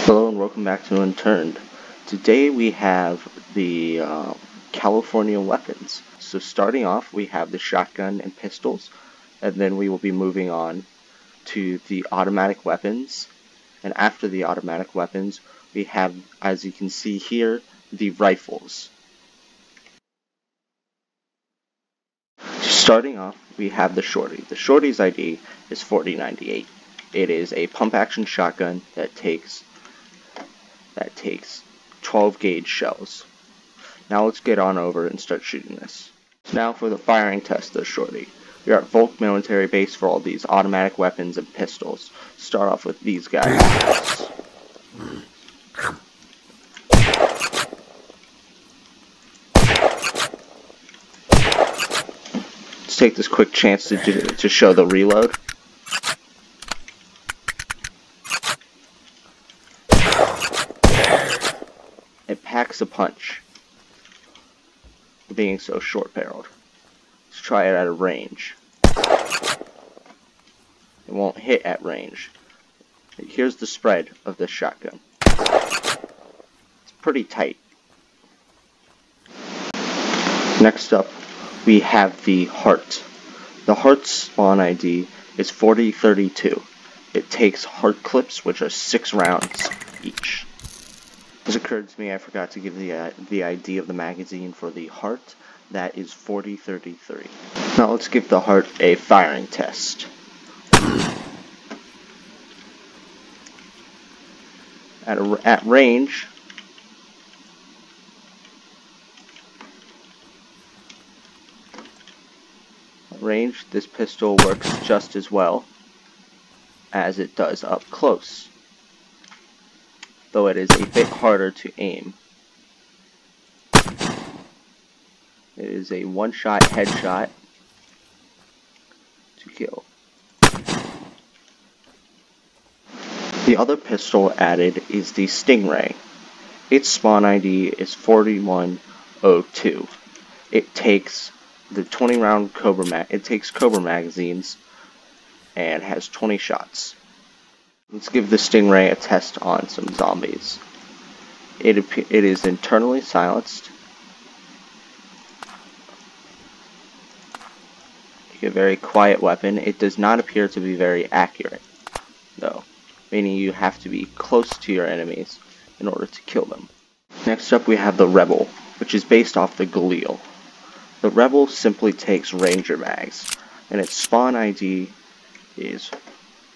Hello and welcome back to Unturned. Today we have the California weapons. So starting off we have the shotgun and pistols, and then we will be moving on to the automatic weapons, and after the automatic weapons we have, as you can see here, the rifles. Starting off we have the Shorty. The Shorty's ID is 4098. It is a pump action shotgun that takes 12 gauge shells. Now let's get on over and start shooting this. Now for the firing test of the Shorty. We are at Volk military base for all these automatic weapons and pistols. Start off with these guys. Let's take this quick chance to show the reload. It packs a punch, being so short-barreled. Let's try it at a range. It won't hit at range. Here's the spread of this shotgun. It's pretty tight. Next up, we have the Heart. The Heart's spawn ID is 4032. It takes Heart clips, which are 6 rounds each. This occurred to me, I forgot to give the ID of the magazine for the Heart. That is 4033. Now let's give the Heart a firing test. At range, this pistol works just as well as it does up close, though it is a bit harder to aim. It is a one-shot headshot to kill. The other pistol added is the Stingray. Its spawn ID is 4102. It takes the 20-round Cobra magazines and has 20 shots. Let's give the Stingray a test on some zombies. It is internally silenced. A very quiet weapon. It does not appear to be very accurate, though, meaning you have to be close to your enemies in order to kill them. Next up we have the Rebel, which is based off the Galil. The Rebel simply takes Ranger mags, and its spawn ID is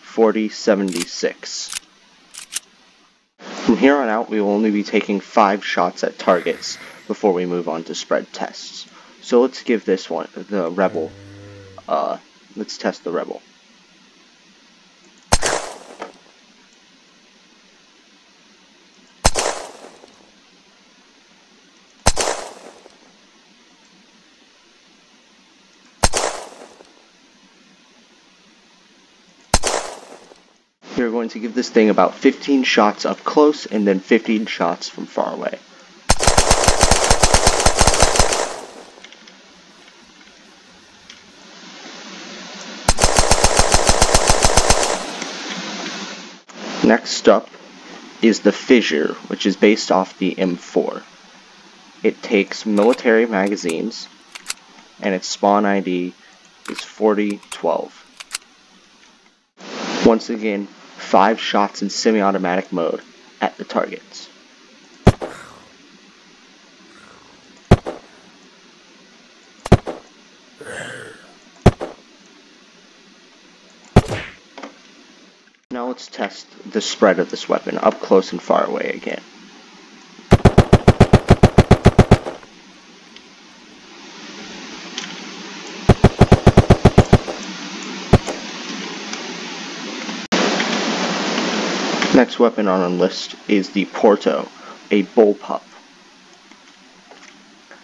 4076. From here on out, we will only be taking 5 shots at targets before we move on to spread tests. So let's give this one, the Rebel, let's test the Rebel. We're going to give this thing about 15 shots up close and then 15 shots from far away. Next up is the Fissure, which is based off the M4. It takes military magazines, and its spawn ID is 4012. Once again, 5 shots in semi-automatic mode at the targets. Now let's test the spread of this weapon up close and far away again. Next weapon on our list is the Porto, a bullpup.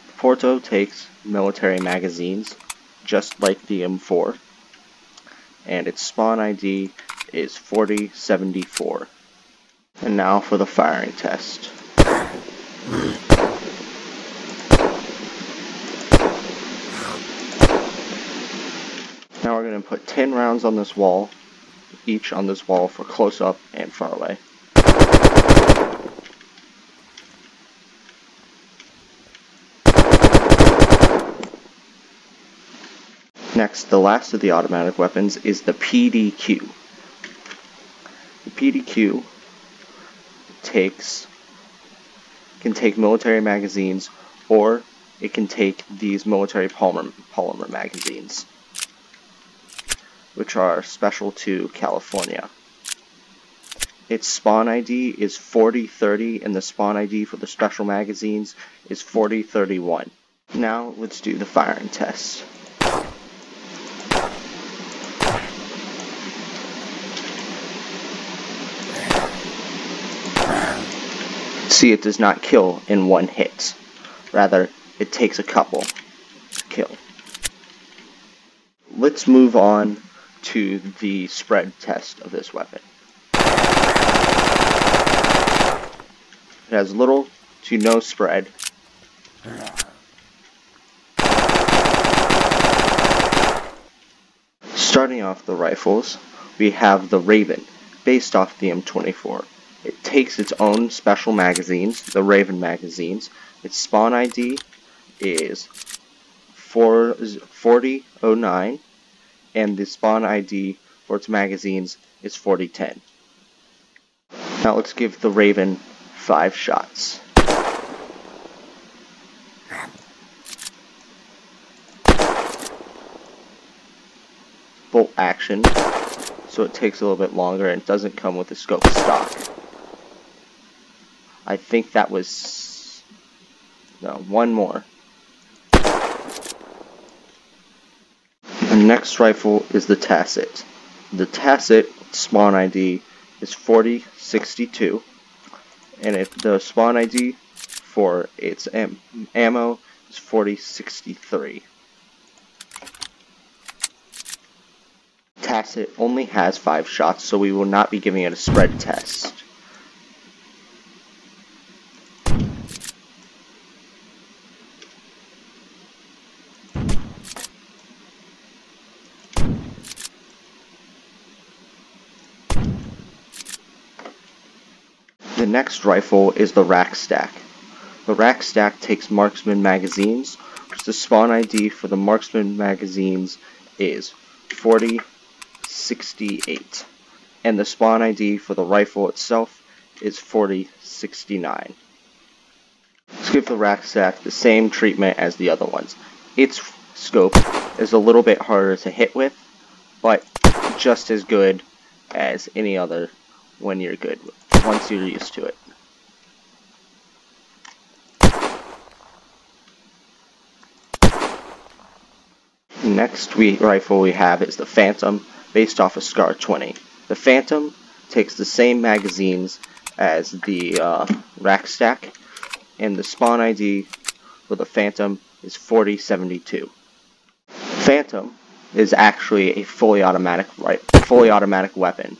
The Porto takes military magazines, just like the M4, and its spawn ID is 4074. And now for the firing test. Now we're going to put 10 rounds on this wall, each on this wall for close up and far away. Next, the last of the automatic weapons is the PDQ. The PDQ can take military magazines, or it can take these military polymer magazines, which are special to California. Its spawn ID is 4030, and the spawn ID for the special magazines is 4031. Now let's do the firing test. See, it does not kill in one hit. Rather, it takes a couple to kill. Let's move on to the spread test of this weapon. It has little to no spread. Starting off the rifles, we have the Raven, based off the M24. It takes its own special magazines, the Raven magazines. Its spawn ID is 4009, and the spawn ID for its magazines is 4010. Now let's give the Raven 5 shots. Bolt action, so it takes a little bit longer and doesn't come with a scope stock. I think that was... no, one more. The next rifle is the Tacit. The Tacit spawn ID is 4062, and the spawn ID for its ammo is 4063. Tacit only has 5 shots, so we will not be giving it a spread test. The next rifle is the Rack Stack. The Rack Stack takes marksman magazines, which the spawn ID for the marksman magazines is 4068, and the spawn ID for the rifle itself is 4069. Let's give the Rack Stack the same treatment as the other ones. Its scope is a little bit harder to hit with, but just as good as any other when you're good, once you're used to it. Next rifle we have is the Phantom, based off of Scar 20. The Phantom takes the same magazines as the Rack Stack, and the spawn ID for the Phantom is 4072. Phantom is actually a fully automatic weapon,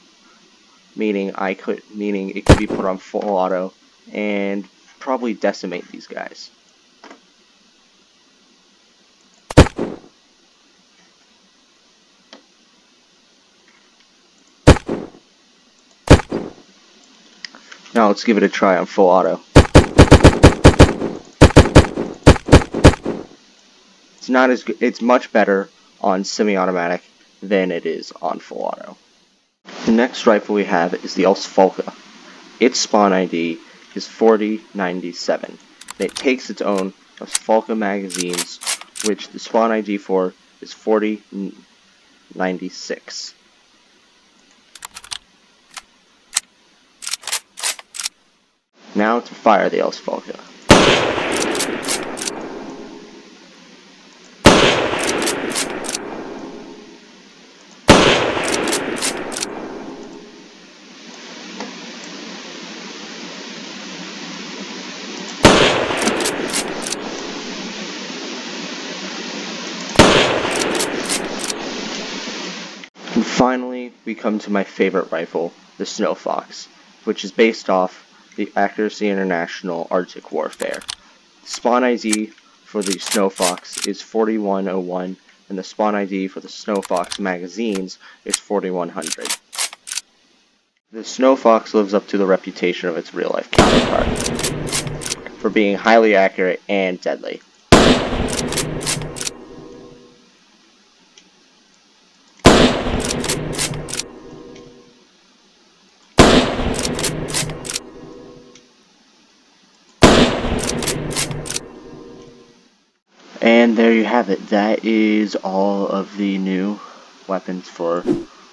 meaning it could be put on full auto and probably decimate these guys. Now let's give it a try on full auto. It's not as good. It's much better on semi-automatic than it is on full auto. The next rifle we have is the Falca. Its spawn ID is 4097. It takes its own Falca magazines, which the spawn ID for is 4096. Now to fire the Falca. And finally, we come to my favorite rifle, the Snow Fox, which is based off the Accuracy International Arctic Warfare. The spawn ID for the Snow Fox is 4101, and the spawn ID for the Snow Fox magazines is 4100. The snow fox lives up to the reputation of its real-life counterpart for being highly accurate and deadly. And there you have it. That is all of the new weapons for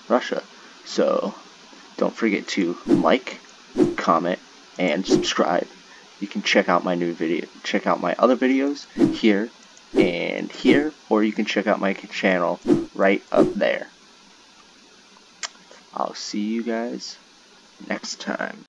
Russia. So don't forget to like, comment, and subscribe. You can check out my new video, check out my other videos here and here, or you can check out my channel right up there. I'll see you guys next time.